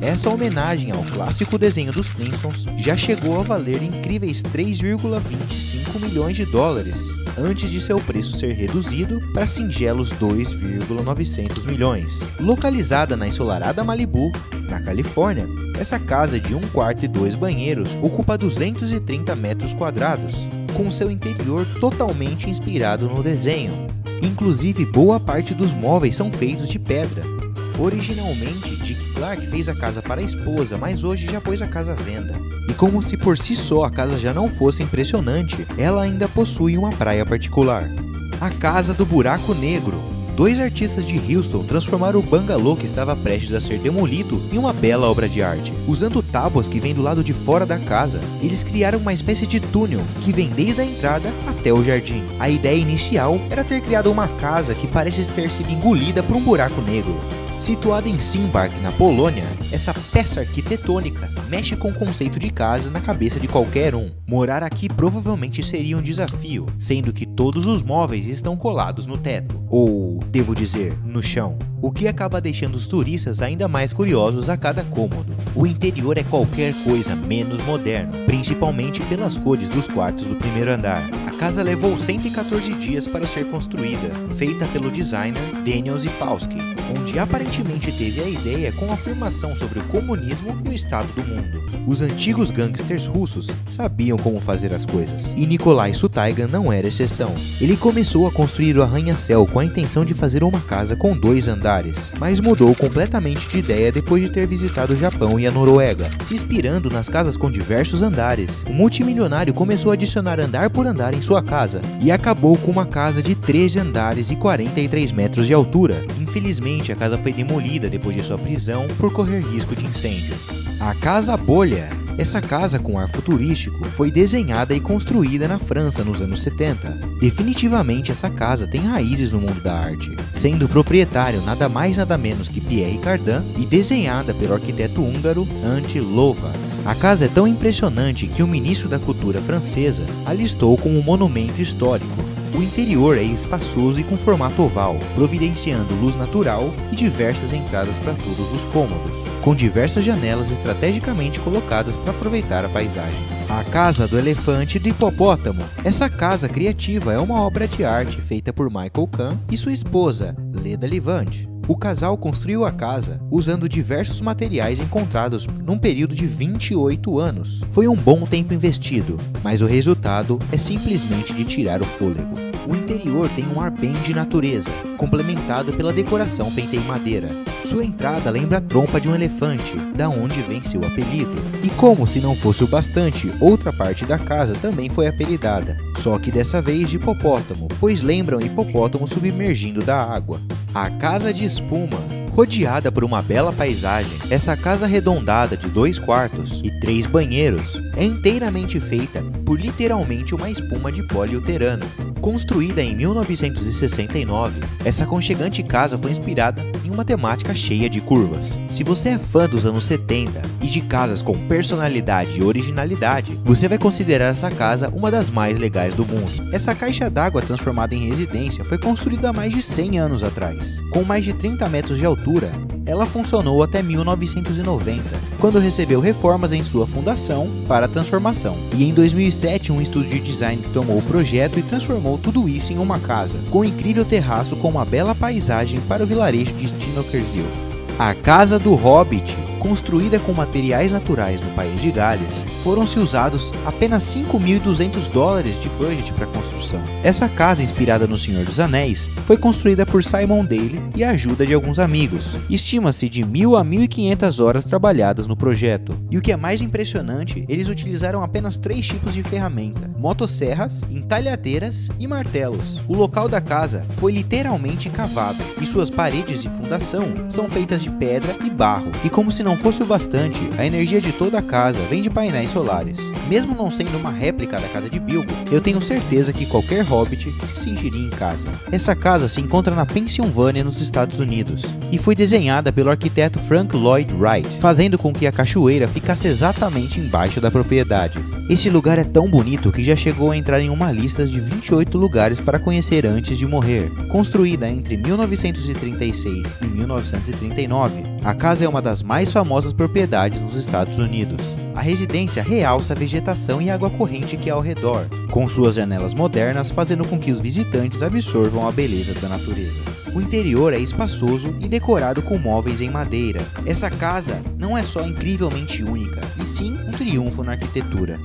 Essa homenagem ao clássico desenho dos Flintstones já chegou a valer incríveis 3,25 milhões de dólares, antes de seu preço ser reduzido para singelos 2,900 milhões. Localizada na ensolarada Malibu, na Califórnia, essa casa de 1 quarto e 2 banheiros ocupa 230 metros quadrados, com seu interior totalmente inspirado no desenho. Inclusive, boa parte dos móveis são feitos de pedra. Originalmente, Dick Clark fez a casa para a esposa, mas hoje já pôs a casa à venda. E como se por si só a casa já não fosse impressionante, ela ainda possui uma praia particular. A Casa do Buraco Negro. 2 artistas de Houston transformaram o bangalô que estava prestes a ser demolido em uma bela obra de arte. Usando tábuas que vêm do lado de fora da casa, eles criaram uma espécie de túnel que vem desde a entrada até o jardim. A ideia inicial era ter criado uma casa que parece ter sido engolida por um buraco negro. Situada em Szymbark, na Polônia, essa peça arquitetônica mexe com o conceito de casa na cabeça de qualquer um. Morar aqui provavelmente seria um desafio, sendo que todos os móveis estão colados no teto, ou, devo dizer, no chão, o que acaba deixando os turistas ainda mais curiosos a cada cômodo. O interior é qualquer coisa menos moderno, principalmente pelas cores dos quartos do primeiro andar. A casa levou 114 dias para ser construída, feita pelo designer Daniel Zipowski, onde aparentemente teve a ideia com a afirmação sobre o comunismo e o estado do mundo. Os antigos gangsters russos sabiam como fazer as coisas, e Nikolai Sutaigan não era exceção. Ele começou a construir o arranha-céu com a intenção de fazer uma casa com 2 andares, mas mudou completamente de ideia depois de ter visitado o Japão e a Noruega, se inspirando nas casas com diversos andares. O multimilionário começou a adicionar andar por andar em sua casa, e acabou com uma casa de 13 andares e 43 metros de altura. Infelizmente, a casa foi demolida depois de sua prisão por correr risco de incêndio. A Casa Bolha. Essa casa com ar futurístico foi desenhada e construída na França nos anos 70. Definitivamente essa casa tem raízes no mundo da arte, sendo proprietário nada mais nada menos que Pierre Cardin e desenhada pelo arquiteto húngaro Ante Lovar. A casa é tão impressionante que o ministro da Cultura francesa a listou como um monumento histórico. O interior é espaçoso e com formato oval, providenciando luz natural e diversas entradas para todos os cômodos, com diversas janelas estrategicamente colocadas para aproveitar a paisagem. A Casa do Elefante e do Hipopótamo. Essa casa criativa é uma obra de arte feita por Michael Kahn e sua esposa, Leda Levante. O casal construiu a casa usando diversos materiais encontrados num período de 28 anos. Foi um bom tempo investido, mas o resultado é simplesmente de tirar o fôlego. O interior tem um ar bem de natureza, complementado pela decoração feita em madeira. Sua entrada lembra a trompa de um elefante, da onde vem seu apelido. E como se não fosse o bastante, outra parte da casa também foi apelidada, só que dessa vez de hipopótamo, pois lembra um hipopótamo submergindo da água. A Casa de Espuma. Rodeada por uma bela paisagem, essa casa arredondada de 2 quartos e 3 banheiros é inteiramente feita por literalmente uma espuma de poliuretano. Construída em 1969, essa aconchegante casa foi inspirada em uma temática cheia de curvas. Se você é fã dos anos 70 e de casas com personalidade e originalidade, você vai considerar essa casa uma das mais legais do mundo. Essa caixa d'água transformada em residência foi construída há mais de 100 anos atrás. Com mais de 30 metros de altura, ela funcionou até 1990, quando recebeu reformas em sua fundação para a transformação. E em 2007, um estúdio de design tomou o projeto e transformou tudo isso em uma casa, com um incrível terraço com uma bela paisagem para o vilarejo de Stinokersil. A Casa do Hobbit. Construída com materiais naturais no país de Gales, foram-se usados apenas $5.200 de budget para a construção. Essa casa, inspirada no Senhor dos Anéis, foi construída por Simon Daly e a ajuda de alguns amigos. Estima-se de 1.000 a 1.500 horas trabalhadas no projeto. E o que é mais impressionante, eles utilizaram apenas 3 tipos de ferramenta: motosserras, entalhadeiras e martelos. O local da casa foi literalmente cavado, e suas paredes e fundação são feitas de pedra e barro. E como se não fosse o bastante, a energia de toda a casa vem de painéis solares. Mesmo não sendo uma réplica da casa de Bilbo, eu tenho certeza que qualquer hobbit se sentiria em casa. Essa casa se encontra na Pensilvânia, nos Estados Unidos, e foi desenhada pelo arquiteto Frank Lloyd Wright, fazendo com que a cachoeira ficasse exatamente embaixo da propriedade. Esse lugar é tão bonito que já chegou a entrar em uma lista de 28 lugares para conhecer antes de morrer. Construída entre 1936 e 1939, a casa é uma das mais famosas propriedades nos Estados Unidos. A residência realça a vegetação e água corrente que há ao redor, com suas janelas modernas fazendo com que os visitantes absorvam a beleza da natureza. O interior é espaçoso e decorado com móveis em madeira. Essa casa não é só incrivelmente única, e sim um triunfo na arquitetura.